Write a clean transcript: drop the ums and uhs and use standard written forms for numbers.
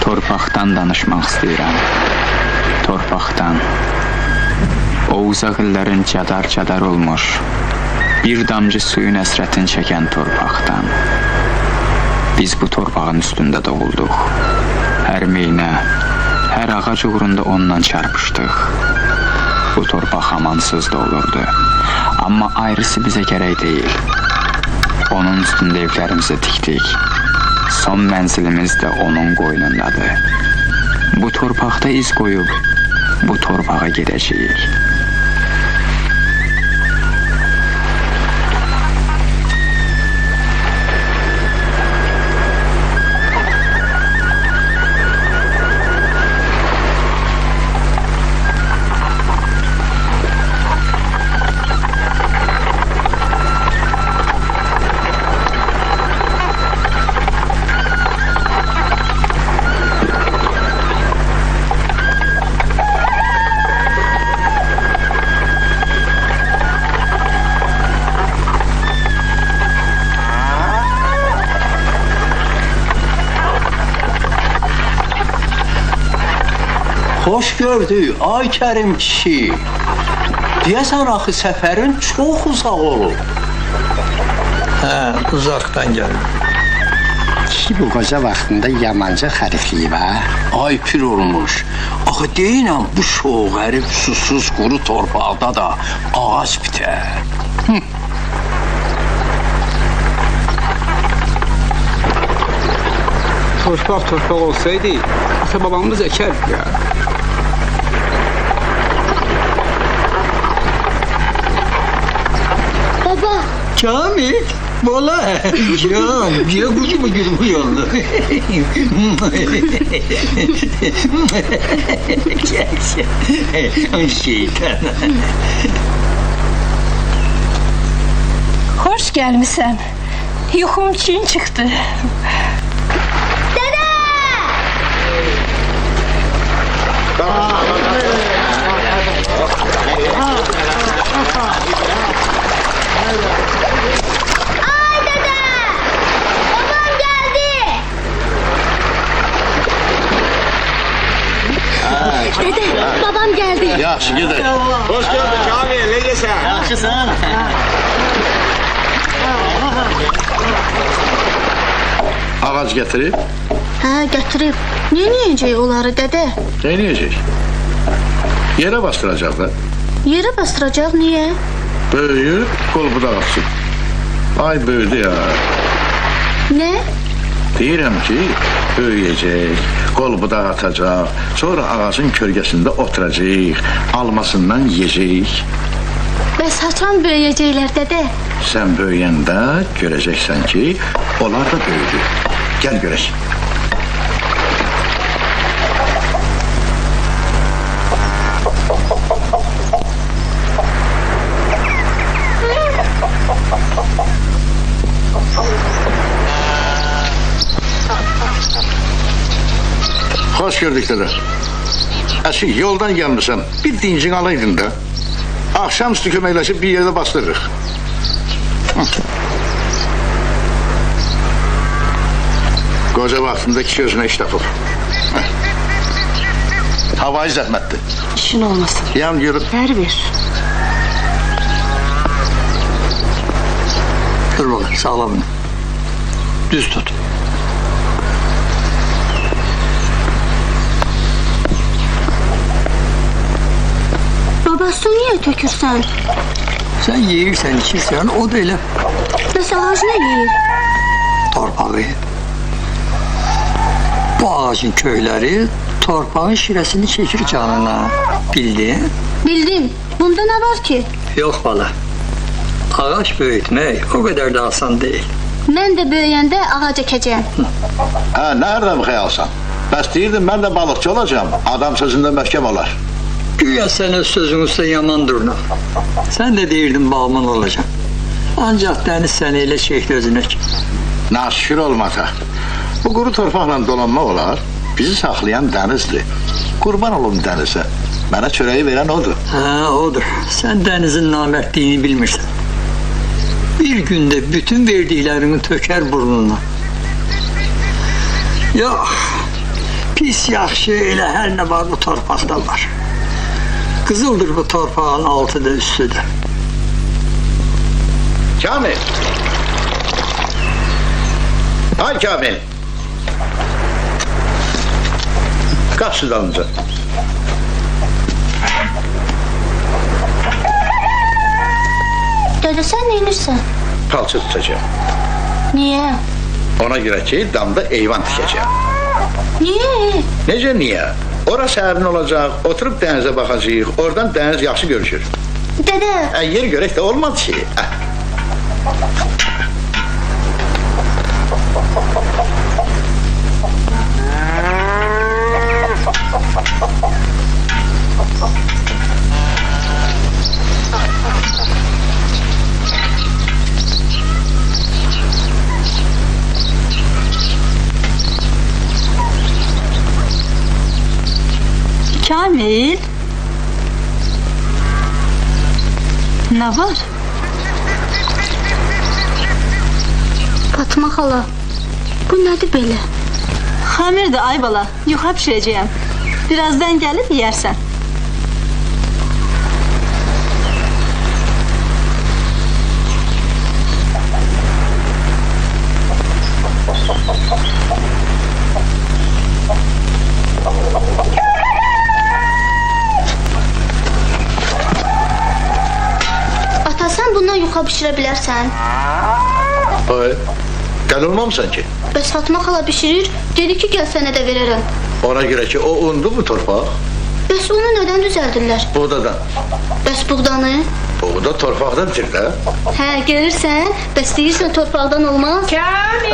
Torpaqdan danışmaq istəyirəm. Torpaqdan. O uzaq illərin cadar-cadar olmuş, bir damcı suyun əsrətini çəkən torpaqdan. Biz bu torpağın üstündə doğulduq. Hər meynə, hər ağac uğrunda ondan çarpışdıq. Bu torpaq amansız da olurdu. Amma ayrısı bizə gərək deyil. Onun üstündə evlərimizi tikdik. Son mənzilimiz də onun qoynundadır. Bu torpaqda iz qoyub, bu torpağa gedəcəyik. Hoş gördük, ay Kərim kişi. Deyəsən axı səfərin çox uzaq olub. Uzaqdan gəldim. Kişi bu qoca vaxtında yamanca xərifliyib, ha? Ay pir olmuş. Axı deyinəm bu şoğ hərif susuz quru torpaqda da ağac bitər. Torpaq olsaydı, ata babamız ekerdi ya. Baba. Kamil, bola. Ya kucumu gülüm uyandı. Gel. Şeytan. Hoş gelmişsen. Yuxum çin çıktı. Dede, babam geldi. Yaxşı, gedək. Hoş geldin Kamil, ne desen? Yaxşısan. Ağac gətirib, Ha, getirip. Ne yiyecek onları dede? nə eləyəcək? Yerə bastıracaqlar. Yere bastıracak niye? Böyüyüb, qol budaq açıb. Ay böyüdü ya. Ne? Deyirəm ki, böyüyəcək, qol budaq atacaq, sonra ağacın kölgəsində oturacaq, almasından yiyəcək. Bəs haçan böyüyecekler dede? Sən böyüyəndə görəcəksən ki, onlar da böyüdü. Gəl görək. Hoş gördük dede. Əşik, yoldan gəlmişsən, bir dincin alaydın da. Akşamüstü köməkləşib bir yerdə bastırırıq. Qoca vaxtında kişi özünə iş tapır. Havayı zəhmətdir. İşin olmasın. Yan görüb. Ver. Dur bakayım, sağlam. Düz tut. Baba su niye tökürsen? Sen yiyirsen, içirsen, o da elə Bəs ağac ne yiyir? torpağı. Bu ağacın köyləri torpağın şirəsini çəkir canına. Bildin? Bildim. Bunda ne var ki? Yox bala. Ağaç böyütmək o qədər də asan deyil. Mən də böyüyəndə ağac əkəcəyəm. Hə, nereden bu xəyalsan? Bəs deyirdim, mən də balıqçı olacağım. Adam sözündə möhkəm olar. Güya sən öz sözün üstə yaman durnun. Sən də deyirdin bağman olacaq. Ancaq dəniz səni elə çəkdi özünə ki. Naşükür olmasa. Bu quru torpaqla dolanmaq olar. Bizi saxlayan dənizdir. Qurban olum dənizə. Mənə çörəyi verən odur. Hə, odur. Sən dənizin namərdliyini bilmirsən. Bir gündə bütün verdiklərini tökər burnuna. Yox, Pis yaxşı elə hər nə var bu torpaqda var. Qızıldır bu torpağın altı da üstü də. Kamil. Ay Kamil. Kaç şu dalınca. Dede sen neyinirsən? Palçı tutacağım. Niye? Ona göre ki damda eyvan dikeceğim. Niye? Necə niye? Orası sərin olacak, oturup denize bakacağız. Oradan deniz yaxşı görüşür. Dede. Yer görək də olmadı ki. Kamil. Ne var? Fatma xala, bu nədir belə? Xəmirdir ay bala, yuxa pişirəcəyəm. Birazdan gəlib yeyərsən. Ata, sən bundan yuxa bişirə bilərsən? Ay, gəl olmamısan ki. Bəs Fatma xala bişirir, dedi ki, gəl sənə də verərəm. Ona göre ki o undu bu torpaq. Bəs onu nədən düzəldirlər? Buğdadan. Bəs buğdanı? Buğda torpaqdan dir də. Hə, görürsən? Bəs deyirsən torpaqdan olmaz? Kamil!